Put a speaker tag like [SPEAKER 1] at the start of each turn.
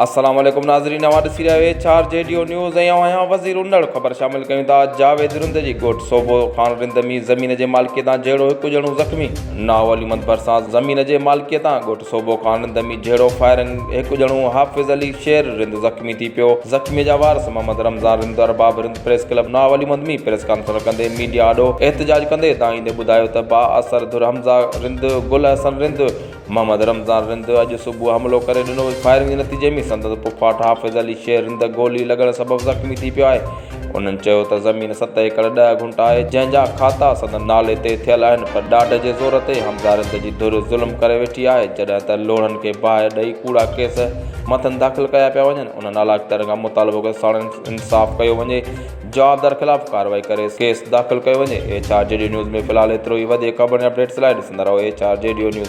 [SPEAKER 1] अस्सलाम वालेकुम नाज़रीन, अवां ॾिसी रहिया आहियो चार जेडियो न्यूज़ ऐं आहियां वज़ीर उंदड़। ख़बर शामिल कयूं था। जावेद रिंद जी ॻोठ सोबो ख़ान रिंद में ज़मीन जे मालिकीअ तां जहिड़ो हिकु ॼणो ज़ख़्मी। नावली मंद भरिसां ज़मीन जे मालिकीअ तां ॻोठ सोबो ख़ान रिंद में जहिड़ो फायरिंग हिकु ॼणो हाफ़िज़ अली शेर रिंद ज़ख़्मी थी पियो। ज़ख़्मी जा वारस मोहम्मद रमज़ान रिंद अरबाब रिंद प्रेस क्लब नावली मंद में प्रेस कॉन्फ्रेंस कंदे मीडिया आॾो एहतजाज कंदे दाईंदे ॿुधायो त बा असर धुर हमज़ा रिंद गुल हसन रिंद मोहम्मद रमज़ान रिंद अॼु सुबुह हमलो करे ॾिनो। फायरिंग जे नतीजे में संदसि पुफाट हाफ़िज़ अली शेर रिंद गोली लॻण सबबि ज़ख़्मी थी पियो आहे। उन्हनि चयो त ज़मीन 7 एकड़ 10 गुंठ आहे, जंहिंजा खाता संदसि नाले ते थियल आहिनि, पर ॾाढ जे ज़ोर ते हमज़ा रिंद जी धुर ज़ुल्म करे वेठी आहे। जॾहिं त लोढ़नि खे बाहि ॾेई कूड़ा केस मथनि दाख़िल कया पिया वञनि। उन्हनि आला अख़्तर खां मुतालबो कयो साणनि इंसाफ़ कयो वञे, जवाबदार ख़िलाफ़ कार्रवाई करे केस दाख़िल कयो वञे। HR जेडियो न्यूज़ में फ़िलहालु एतिरो ई। वधीक ख़बर ऐं अपडेट्स लाइ ॾिसंदा रहो HR जेडियो न्यूज़।